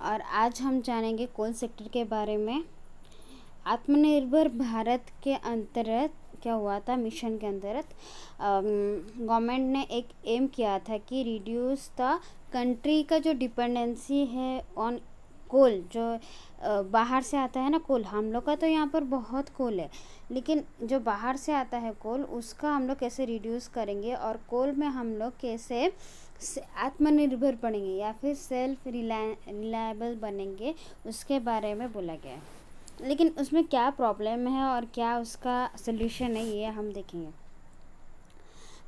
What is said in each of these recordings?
और आज हम जानेंगे कोल सेक्टर के बारे में। आत्मनिर्भर भारत के अंतर्गत क्या हुआ था, मिशन के अंतर्गत गवर्नमेंट ने एक एम किया था कि रिड्यूस द कंट्री का जो डिपेंडेंसी है ऑन कोल, जो बाहर से आता है ना कोल। हम लोग का तो यहाँ पर बहुत कोल है, लेकिन जो बाहर से आता है कोल उसका हम लोग कैसे रिड्यूस करेंगे और कोल में हम लोग कैसे आत्मनिर्भर बनेंगे या फिर सेल्फ रिलायबल बनेंगे, उसके बारे में बोला गया है। लेकिन उसमें क्या प्रॉब्लम है और क्या उसका सल्यूशन है, ये हम देखेंगे।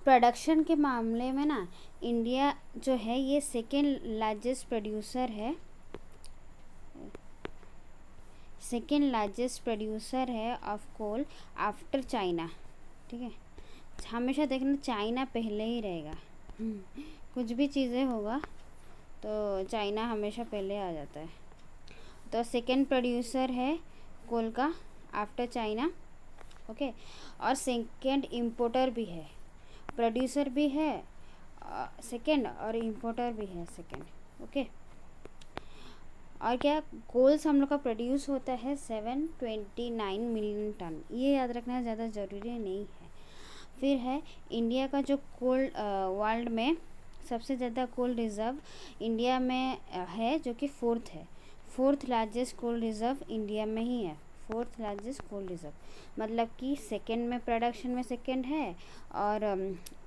प्रोडक्शन के मामले में ना इंडिया जो है ये सेकेंड लार्जेस्ट प्रोड्यूसर है ऑफ कोल आफ्टर चाइना। ठीक है, हमेशा देखना चाइना पहले ही रहेगा। कुछ भी चीज़ें होगा तो चाइना हमेशा पहले आ जाता है। तो सेकेंड प्रोड्यूसर है कोल का आफ्टर चाइना। ओके, और सेकेंड इंपोर्टर भी है, प्रोड्यूसर भी है सेकेंड और इंपोर्टर भी है सेकेंड। ओके, और क्या कोल्स हम लोग का प्रोड्यूस होता है 729 मिलियन टन, ये याद रखना ज़्यादा ज़रूरी नहीं है। फिर है इंडिया का जो कोल वर्ल्ड में सबसे ज़्यादा कोल रिज़र्व इंडिया में है, जो कि fourth largest coal reserve India में ही है। फोर्थ लार्जेस्ट कोल रिज़र्व मतलब कि सेकेंड में प्रोडक्शन में सेकेंड है और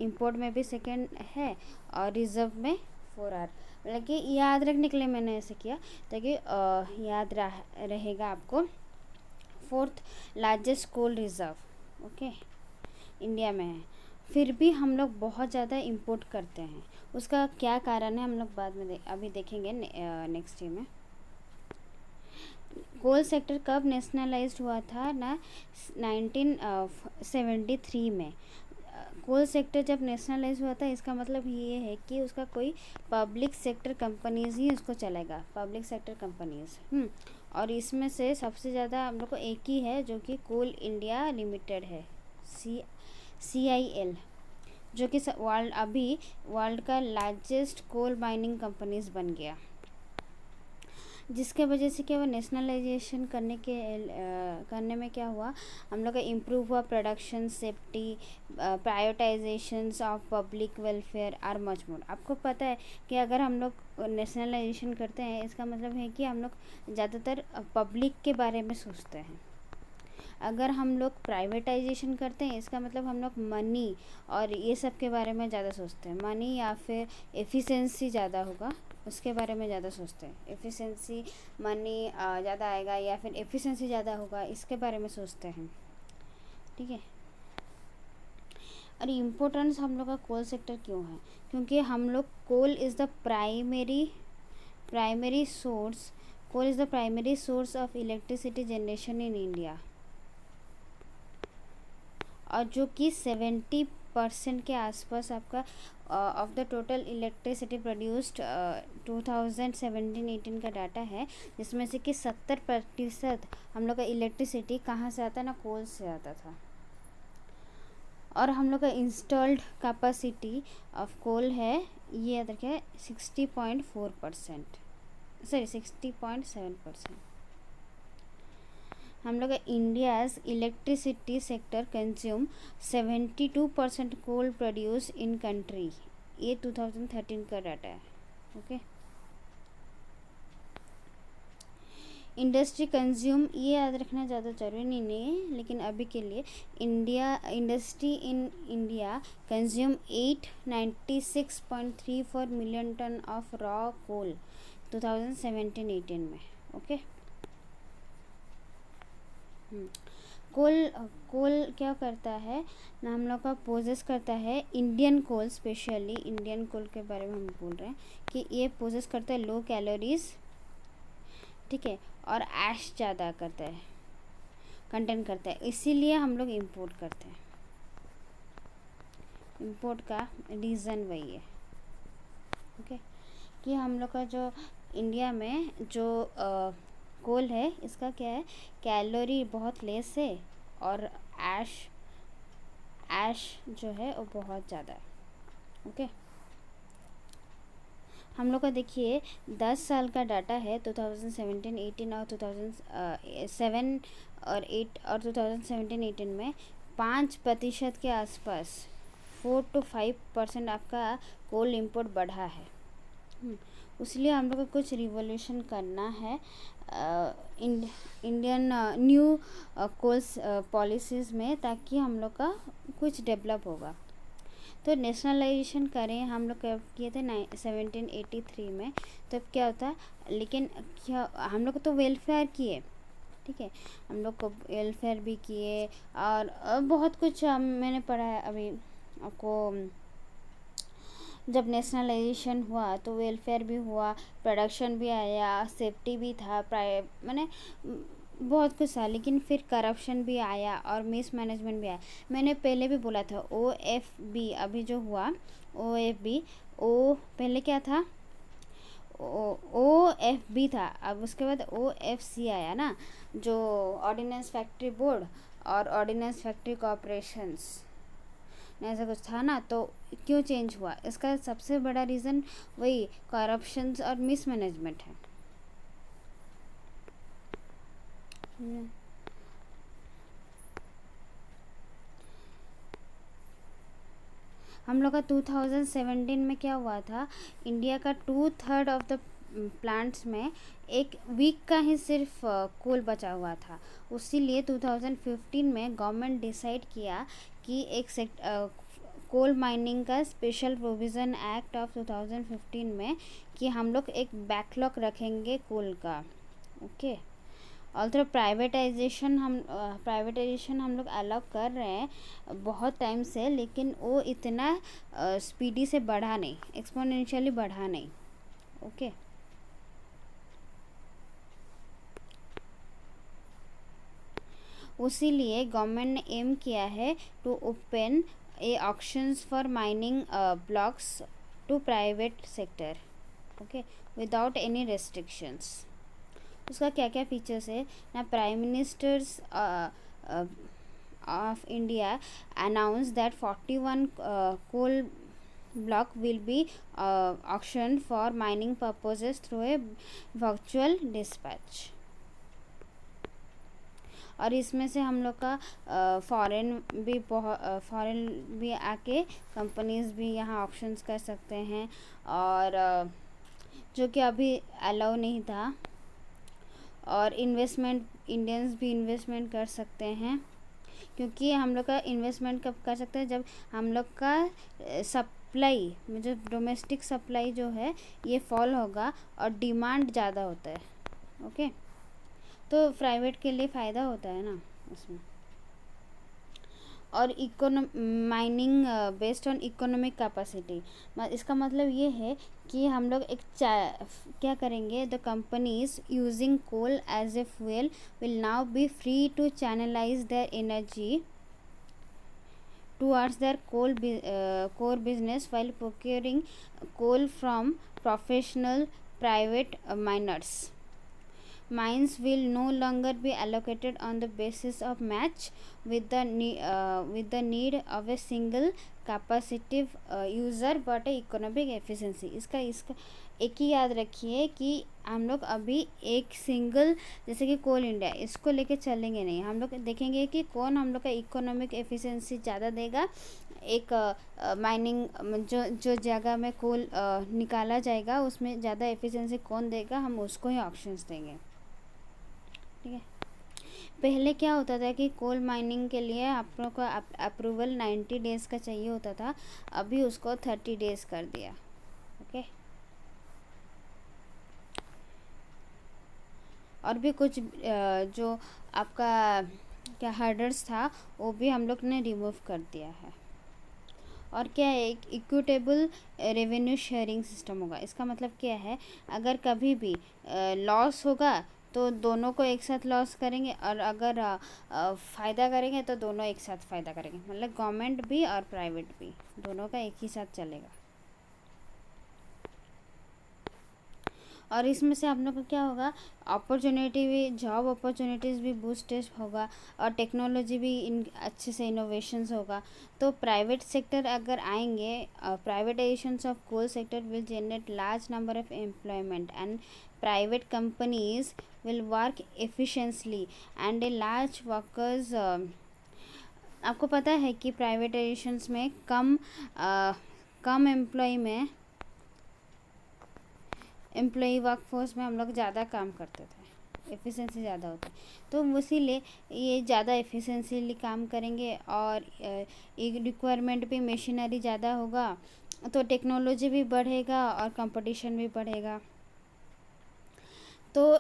इंपोर्ट में भी सेकेंड है और रिज़र्व में 4 आर। मतलब कि याद रखने के लिए मैंने ऐसे किया ताकि याद रहेगा आपको। Fourth largest coal reserve okay India में है। फिर भी हम लोग बहुत ज़्यादा इंपोर्ट करते हैं, उसका क्या कारण है हम लोग बाद में अभी देखेंगे नेक्स्ट में। कोल सेक्टर कब नेशनलाइज्ड हुआ था ना, 1973 में। कोल सेक्टर जब नेशनलाइज हुआ था, इसका मतलब ये है कि उसका कोई पब्लिक सेक्टर कंपनीज ही उसको चलेगा, पब्लिक सेक्टर कंपनीज। और इसमें से सबसे ज़्यादा हम लोग को एक ही है जो कि कोल इंडिया लिमिटेड है, CIL, जो कि वर्ल्ड का लार्जेस्ट कोल माइनिंग कंपनीज बन गया। जिसके वजह से क्या हुआ, नेशनलाइजेशन करने में क्या हुआ, हम लोग का इम्प्रूव हुआ production safety, prioritisations of public welfare are much more. आपको पता है कि अगर हम लोग नेशनलाइजेशन करते हैं, इसका मतलब है कि हम लोग ज़्यादातर पब्लिक के बारे में सोचते हैं। अगर हम लोग प्राइवेटाइजेशन करते हैं, इसका मतलब हम लोग मनी और ये सब के बारे में ज़्यादा सोचते हैं। मनी या फिर एफिशिएंसी ज़्यादा होगा, उसके बारे में ज़्यादा सोचते हैं। एफिशिएंसी, मनी ज़्यादा आएगा या फिर एफिशिएंसी ज़्यादा होगा, इसके बारे में सोचते हैं। ठीक है, और इम्पोर्टेंस हम लोग का कोल सेक्टर क्यों है, क्योंकि हम लोग coal is the primary source of electricity generation in India, और जो कि 70% के आसपास आपका of the total electricity produced 2017-18 का डाटा है, जिसमें से कि 70% हम लोग का इलेक्ट्रिसिटी कहाँ से आता है ना, कोल से आता था। और हम लोग का इंस्टॉल्ड कैपेसिटी ऑफ कोल है, ये याद रखें, 60.7%। हम लोग का India's electricity sector consume 72% coal produce in country, ये 2013 का डाटा है। ओके, इंडस्ट्री कंज्यूम, ये याद रखना ज़्यादा जरूरी नहीं है, लेकिन अभी के लिए industry in India consume 896.34 million ton of raw coal 2017-18 में। ओके, कोल क्या करता है ना, हम लोग का पोजेस करता है Indian coal, especially Indian coal के बारे में हम बोल रहे हैं कि ये पोजेस करता है लो कैलोरीज, ठीक है, और ऐश ज़्यादा करता है, कंटेंट करता है, इसीलिए हम लोग इंपोर्ट करते हैं। इंपोर्ट का रीज़न वही है। ओके, कि हम लोग का जो इंडिया में जो कोल है, इसका क्या है, कैलोरी बहुत लेस है और ऐश जो है वो बहुत ज़्यादा है। ओके, हम लोग का देखिए 10 साल का डाटा है 2017 18 और 2007 और 8 और 2017 18 में 5% के आसपास 4 to 5% आपका कोल इंपोर्ट बढ़ा है। इसलिए हम लोग को कुछ रिवोल्यूशन करना है इंडियन न्यू कोल्स पॉलिसीज़ में, ताकि हम लोग का कुछ डेवलप होगा। तो नेशनलाइजेशन करें हम लोग कब किए थे 1783 में, तब क्या होता, लेकिन क्या हम लोग तो वेलफेयर किए, ठीक है, हम लोग को वेलफेयर भी किए और बहुत कुछ मैंने पढ़ा है अभी आपको। जब नेशनलाइजेशन हुआ तो वेलफेयर भी हुआ, प्रोडक्शन भी आया, सेफ्टी भी था, मैंने बहुत कुछ था, लेकिन फिर करप्शन भी आया और मिस मैनेजमेंट भी आया। मैंने पहले भी बोला था OFB अभी जो हुआ OFB, ओ पहले क्या था, OFB था, अब उसके बाद OFC आया ना, जो ऑर्डिनेंस फैक्ट्री बोर्ड और ऑर्डिनेंस फैक्ट्री कॉर्पोरेशंस, ऐसा कुछ था ना। तो क्यों चेंज हुआ, इसका सबसे बड़ा रीज़न वही करप्शंस और मिसमैनेजमेंट है। हम लोग का 2017 में क्या हुआ था, इंडिया का 2/3 ऑफ द प्लांट्स में 1 वीक का ही सिर्फ कोल बचा हुआ था। इसीलिए 2015 में गवर्नमेंट डिसाइड किया कि एक कोल माइनिंग का स्पेशल प्रोविज़न एक्ट ऑफ 2015 में कि हम लोग एक बैकलॉग रखेंगे कोल का। ओके, ऑल्सो प्राइवेटाइजेशन हम लोग अलाउ कर रहे हैं बहुत टाइम से, लेकिन वो इतना स्पीडी से बढ़ा नहीं, एक्सपोनेंशियली बढ़ा नहीं। ओके, उसीलिए गवर्नमेंट ने एम किया है to open auctions for mining blocks to private sector, okay, without any restrictions. उसका क्या क्या फीचर्स है ना, prime ministers of India announce that 41 coal block will be auctioned for mining purposes through a virtual dispatch। और इसमें से हम लोग का फॉरेन भी आके कंपनीज भी यहाँ ऑप्शंस कर सकते हैं, और जो कि अभी अलाउ नहीं था। और इन्वेस्टमेंट इंडियंस भी इन्वेस्टमेंट कर सकते हैं, क्योंकि हम लोग का इन्वेस्टमेंट कब कर सकते हैं, जब हम लोग का सप्लाई में जो डोमेस्टिक सप्लाई जो है ये फॉल होगा और डिमांड ज़्यादा होता है। ओके, तो प्राइवेट के लिए फ़ायदा होता है ना उसमें। और mining based on economic capacity, इसका मतलब ये है कि हम लोग क्या करेंगे, the companies using coal as a fuel will now be free to channelise their energy towards their core business while procuring coal from professional private miners. Mines will no longer be allocated on the basis of match with the need of a single capacitive user but a economic efficiency। इसका एक ही याद रखिए कि हम लोग अभी एक single, जैसे कि कोल इंडिया, इसको लेके चलेंगे नहीं। हम लोग देखेंगे कि कौन हम लोग का इकोनॉमिक एफिशिएंसी ज़्यादा देगा। एक माइनिंग जो जगह में कोल निकाला जाएगा उसमें ज़्यादा एफिशिएंसी कौन देगा, हम उसको ही ऑप्शंस देंगे, ठीक है। पहले क्या होता था कि कोल माइनिंग के लिए आप लोग का अप्रूवल 90 डेज़ का चाहिए होता था, अभी उसको 30 डेज़ कर दिया। ओके, और भी कुछ जो आपका क्या हर्डर्स था वो भी हम लोग ने रिमूव कर दिया है। और क्या है, एक इक्विटेबल रेवेन्यू शेयरिंग सिस्टम होगा। इसका मतलब क्या है, अगर कभी भी लॉस होगा तो दोनों को एक साथ लॉस करेंगे, और अगर फ़ायदा करेंगे तो दोनों एक साथ फ़ायदा करेंगे, मतलब गवर्नमेंट भी और प्राइवेट भी दोनों का एक ही साथ चलेगा। और इसमें से हम लोग का क्या होगा, अपॉर्चुनिटी भी, जॉब अपॉर्चुनिटीज़ भी बूस्ट होगा, और टेक्नोलॉजी भी अच्छे से इनोवेशंस होगा। तो प्राइवेट सेक्टर अगर आएंगे, privatisations of coal sector will generate large number of employment and private companies will work efficiently and a large workers. आपको पता है कि प्राइवेटाइजेशंस में कम एम्प्लॉई वर्कफोर्स में हम लोग ज़्यादा काम करते थे, एफिशिएंसी ज़्यादा होता है। तो इसीलिए ये ज़्यादा एफिशिएंसीली काम करेंगे, और एक रिक्वायरमेंट भी मशीनरी ज़्यादा होगा, तो टेक्नोलॉजी भी बढ़ेगा और कंपटीशन भी बढ़ेगा। तो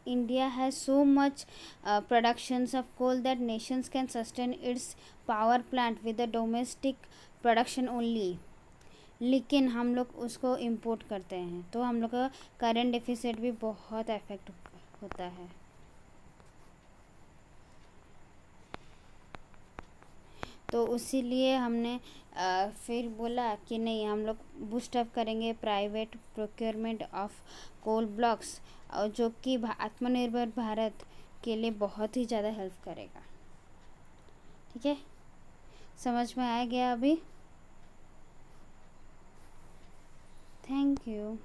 India has so much productions of coal that nations can sustain its power plant with the domestic production only। लेकिन हम लोग उसको इंपोर्ट करते हैं, तो हम लोग का करंट डेफिसिट भी बहुत इफेक्ट होता है। तो इसीलिए हमने फिर बोला कि नहीं, हम लोग बूस्ट अप करेंगे private procurement of coal blocks, और जो कि आत्मनिर्भर भारत के लिए बहुत ही ज़्यादा हेल्प करेगा। ठीक है, समझ में आ गया अभी? Thank you.